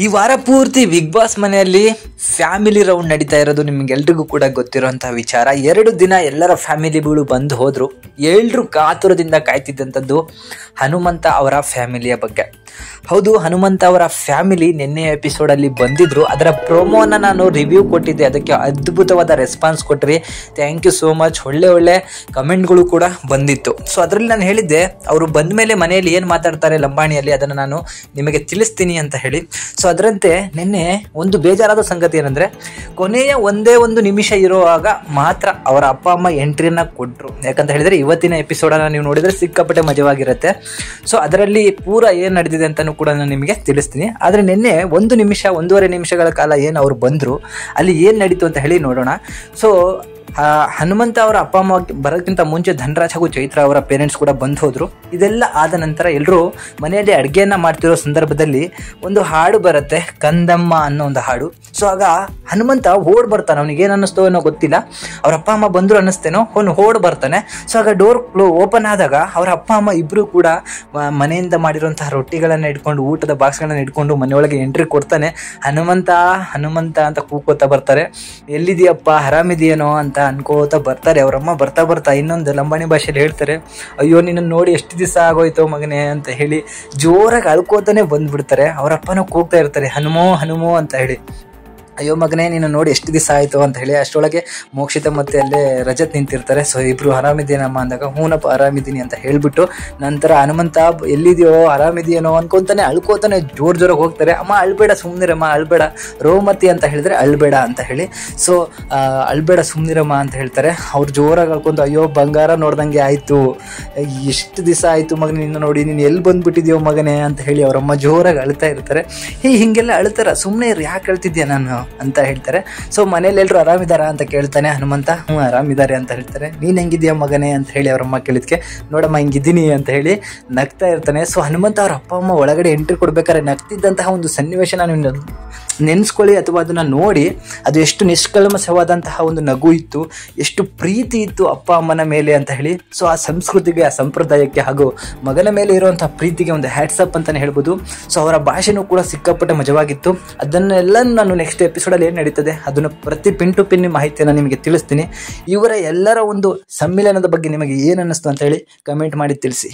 ಈ ವಾರ ಪೂರ್ತಿ ಬಿಗ್ ಬಾಸ್ ಮನೆಯಲ್ಲಿ ಫ್ಯಾಮಿಲಿ ರೌಂಡ್ ನಡೀತಾ ಇರೋದು ನಿಮ್ಗೆಲ್ರಿಗೂ ಕೂಡ ಗೊತ್ತಿರುವಂತಹ ವಿಚಾರ. 2 ದಿನ ಎಲ್ಲರ ಫ್ಯಾಮಿಲಿಗಳು ಬಂದು ಹೋದ್ರು. ಎಲ್ರು ಕಾತುರದಿಂದ ಕಾಯ್ತಿದ್ದಂಥದ್ದು ಹನುಮಂತ ಅವರ ಫ್ಯಾಮಿಲಿಯ ಬಗ್ಗೆ. ಹೌದು, ಹನುಮಂತ ಅವರ ಫ್ಯಾಮಿಲಿ ನಿನ್ನೆ ಎಪಿಸೋಡಲ್ಲಿ ಬಂದಿದ್ರು. ಅದರ ಪ್ರೋಮೋನ ನಾನು ರಿವ್ಯೂ ಕೊಟ್ಟಿದ್ದೆ, ಅದಕ್ಕೆ ಅದ್ಭುತವಾದ ರೆಸ್ಪಾನ್ಸ್ ಕೊಟ್ರಿ. Thank you so much. ಒಳ್ಳೆ ಕಮೆಂಟ್ಗಳು ಕೂಡ ಬಂದಿತ್ತು. ಸೊ ಅದರಲ್ಲಿ ನಾನು ಹೇಳಿದ್ದೆ ಅವರು ಬಂದ ಮೇಲೆ ಮನೆಯಲ್ಲಿ ಏನು ಮಾತಾಡ್ತಾರೆ ಲಂಬಾಣಿಯಲ್ಲಿ ಅದನ್ನು ನಾನು ನಿಮಗೆ ತಿಳಿಸ್ತೀನಿ ಅಂತ ಹೇಳಿ. ಸೊ ಅದರಂತೆ ನಿನ್ನೆ ಒಂದು ಬೇಜಾರಾದ ಸಂಗತಿ ಏನಂದರೆ, ಕೊನೆಯ ಒಂದೇ ಒಂದು ನಿಮಿಷ ಇರುವಾಗ ಮಾತ್ರ ಅವರ ಅಪ್ಪ ಅಮ್ಮ ಎಂಟ್ರಿಯನ್ನು ಕೊಟ್ಟರು. ಯಾಕಂತ ಹೇಳಿದರೆ ಇವತ್ತಿನ ಎಪಿಸೋಡನ್ನು ನೀವು ನೋಡಿದರೆ ಸಿಕ್ಕಾಪಟ್ಟೆ ಮಜವಾಗಿರುತ್ತೆ. ಸೊ ಅದರಲ್ಲಿ ಪೂರ ಏನು ನಡೆದಿದೆ ಅಂತಲೂ ಕೂಡ ನಾನು ನಿಮಗೆ ತಿಳಿಸ್ತೀನಿ. ಆದರೆ ನಿನ್ನೆ 1 ನಿಮಿಷ 1.5 ನಿಮಿಷಗಳ ಕಾಲ ಏನು ಅವರು ಬಂದರು, ಅಲ್ಲಿ ಏನು ನಡೀತು ಅಂತ ಹೇಳಿ ನೋಡೋಣ. ಸೊ ಹನುಮಂತ ಅವರ ಅಪ್ಪ ಅಮ್ಮ ಬರೋದಕ್ಕಿಂತ ಮುಂಚೆ ಧನರಾಜ್ ಹಾಗೂ ಚೈತ್ರ ಅವರ ಪೇರೆಂಟ್ಸ್ ಕೂಡ ಬಂದು ಹೋದರು. ಇದೆಲ್ಲ ಆದ ನಂತರ ಎಲ್ಲರೂ ಮನೆಯಲ್ಲಿ ಅಡುಗೆಯನ್ನು ಮಾಡ್ತಿರೋ ಸಂದರ್ಭದಲ್ಲಿ ಒಂದು ಹಾಡು ಬರುತ್ತೆ, ಕಂದಮ್ಮ ಅನ್ನೋ ಒಂದು ಹಾಡು. ಸೊ ಆಗ ಹನುಮಂತ ಓಡ್ ಬರ್ತಾನೆ. ಅವನಿಗೆ ಏನು ಅನ್ನಿಸ್ತೋ ಏನೋ ಗೊತ್ತಿಲ್ಲ, ಅವ್ರ ಅಪ್ಪ ಅಮ್ಮ ಬಂದರು ಅನ್ನಿಸ್ತೇನೋ, ಅವನು ಓಡ್ ಬರ್ತಾನೆ. ಸೊ ಆಗ ಡೋರ್ ಓಪನ್ ಆದಾಗ ಅವರ ಅಪ್ಪ ಅಮ್ಮ ಇಬ್ಬರು ಕೂಡ ಮನೆಯಿಂದ ಮಾಡಿರುವಂತಹ ರೊಟ್ಟಿಗಳನ್ನು ಇಟ್ಕೊಂಡು, ಊಟದ ಬಾಕ್ಸ್ಗಳನ್ನು ಇಟ್ಕೊಂಡು ಮನೆಯೊಳಗೆ ಎಂಟ್ರಿ ಕೊಡ್ತಾನೆ. ಹನುಮಂತ ಹನುಮಂತ ಅಂತ ಕೂಕೋತಾ ಬರ್ತಾರೆ. ಎಲ್ಲಿದೆಯಪ್ಪ, ಆರಾಮಿದೆಯೇನೋ ಅಂತ ಅನ್ಕೋತಾ ಬರ್ತಾರೆ. ಅವರಮ್ಮ ಬರ್ತಾ ಇನ್ನೊಂದು ಲಂಬಾಣಿ ಭಾಷೆಯಲ್ಲಿ ಹೇಳ್ತಾರೆ, ಅಯ್ಯೋ ನಿನ್ನ ನೋಡಿ ಎಷ್ಟು ದಿವಸ ಆಗೋಯ್ತೋ ಮಗನೇ ಅಂತ ಹೇಳಿ ಜೋರಾಗಿ ಅಳ್ಕೋತಾನೆ ಬಂದ್ಬಿಡ್ತಾರೆ. ಅವರಪ್ಪನೂ ಕೂಗ್ತಾ ಇರ್ತಾರೆ, ಹನುಮೋ ಅಂತ ಹೇಳಿ, ಅಯ್ಯೋ ಮಗನೇ ನೀನು ನೋಡಿ ಎಷ್ಟು ದಿವಸ ಆಯಿತು ಅಂತ ಹೇಳಿ. ಅಷ್ಟರೊಳಗೆ ಮೋಕ್ಷಿತ ಮತ್ತೆ ಅಲ್ಲೇ ರಜತ್ ನಿಂತಿರ್ತಾರೆ. ಸೊ ಇಬ್ಬರು ಆರಾಮಿದ್ದೀನಮ್ಮ ಅಂದಾಗ ಹೂನಪ್ಪ ಆರಾಮಿದ್ದೀನಿ ಅಂತ ಹೇಳಿಬಿಟ್ಟು ನಂತರ ಹನುಮಂತ ಎಲ್ಲಿದೆಯೋ ಆರಾಮಿದೆಯೇನೋ ಅನ್ಕೊತಾನೆ ಅಳ್ಕೋತಾನೆ ಜೋರಾಗಿ ಹೋಗ್ತಾರೆ. ಅಮ್ಮ ಅಳ್ಬೇಡ, ಸುಮ್ಮನಿರಮ್ಮ, ಅಳ್ಬೇಡ, ರೋಮತಿ ಅಂತ ಹೇಳಿದ್ರೆ ಅಳ್ಬೇಡ ಅಂತ ಹೇಳಿ. ಸೊ ಅಳ್ಬೇಡ ಸುಮ್ಮನಿರಮ್ಮ ಅಂತ ಹೇಳ್ತಾರೆ. ಅವ್ರು ಜೋರಾಗಿ ಅಳ್ಕೊಂತ, ಅಯ್ಯೋ ಬಂಗಾರ ನೋಡ್ದಂಗೆ ಆಯಿತು, ಎಷ್ಟು ದಿವಸ ಆಯಿತು ಮಗನೇ ನಿನ್ನ ನೋಡಿ, ನೀನು ಎಲ್ಲಿ ಬಂದುಬಿಟ್ಟಿದ್ಯೋ ಮಗನೇ ಅಂತ ಹೇಳಿ ಅವರಮ್ಮ ಜೋರಾಗಿ ಅಳ್ತಾ ಇರ್ತಾರೆ. ಹಿಂಗೆಲ್ಲ ಅಳ್ತಾರ, ಸುಮ್ಮನೆ ಯಾಕೆ ಅಳ್ತಿದ್ಯಾ ನಾನು ಅಂತ ಹೇಳ್ತಾರೆ. ಸೊ ಮನೇಲಿ ಎಲ್ಲರೂ ಆರಾಮಿದಾರಾ ಅಂತ ಕೇಳ್ತಾನೆ ಹನುಮಂತ. ಆರಾಮಿದ್ದಾರೆ ಅಂತ ಹೇಳ್ತಾರೆ. ನೀನು ಹೆಂಗಿದ್ಯಾ ಮಗನೇ ಅಂತ ಹೇಳಿ ಅವರಮ್ಮ ಕೇಳಿದ್ಕೆ, ನೋಡಮ್ಮ ಹಿಂಗಿದ್ದೀನಿ ಅಂತ ಹೇಳಿ ನಗ್ತಾ ಇರ್ತಾನೆ. ಸೊ ಹನುಮಂತ ಅವ್ರ ಅಪ್ಪ ಅಮ್ಮ ಒಳಗಡೆ ಎಂಟ್ರಿ ಕೊಡ್ಬೇಕಾದ್ರೆ ನಗ್ತಿದ್ದಂತಹ ಒಂದು ಸನ್ನಿವೇಶನ ನೀವು ನೆನೆಸ್ಕೊಳ್ಳಿ ಅಥವಾ ಅದನ್ನು ನೋಡಿ, ಅದು ಎಷ್ಟು ನಿಷ್ಕಲ್ಮಶವಾದಂತಹ ಒಂದು ನಗು ಇತ್ತು, ಎಷ್ಟು ಪ್ರೀತಿ ಇತ್ತು ಅಪ್ಪ ಅಮ್ಮನ ಮೇಲೆ ಅಂತ ಹೇಳಿ. ಸೊ ಆ ಸಂಸ್ಕೃತಿಗೆ, ಆ ಸಂಪ್ರದಾಯಕ್ಕೆ ಹಾಗೂ ಮಗನ ಮೇಲೆ ಇರುವಂತಹ ಪ್ರೀತಿಗೆ ಒಂದು ಹ್ಯಾಟ್ಸಪ್ ಅಂತಲೇ ಹೇಳ್ಬೋದು. ಸೊ ಅವರ ಭಾಷೆನೂ ಕೂಡ ಸಿಕ್ಕಾಪಟ್ಟೆ ಮಜವಾಗಿತ್ತು. ಅದನ್ನೆಲ್ಲ ನಾನು ನೆಕ್ಸ್ಟ್ ಎಪಿಸೋಡಲ್ಲಿ ಏನು ನಡೀತದೆ ಅದನ್ನು ಪ್ರತಿ ಪಿನ್ ಟು ಪಿನ್ ಮಾಹಿತಿಯನ್ನು ನಿಮಗೆ ತಿಳಿಸ್ತೀನಿ. ಇವರ ಎಲ್ಲರ ಒಂದು ಸಮ್ಮಿಲನದ ಬಗ್ಗೆ ನಿಮಗೆ ಏನು ಅನ್ನಿಸ್ತು ಅಂತ ಹೇಳಿ ಕಮೆಂಟ್ ಮಾಡಿ ತಿಳಿಸಿ.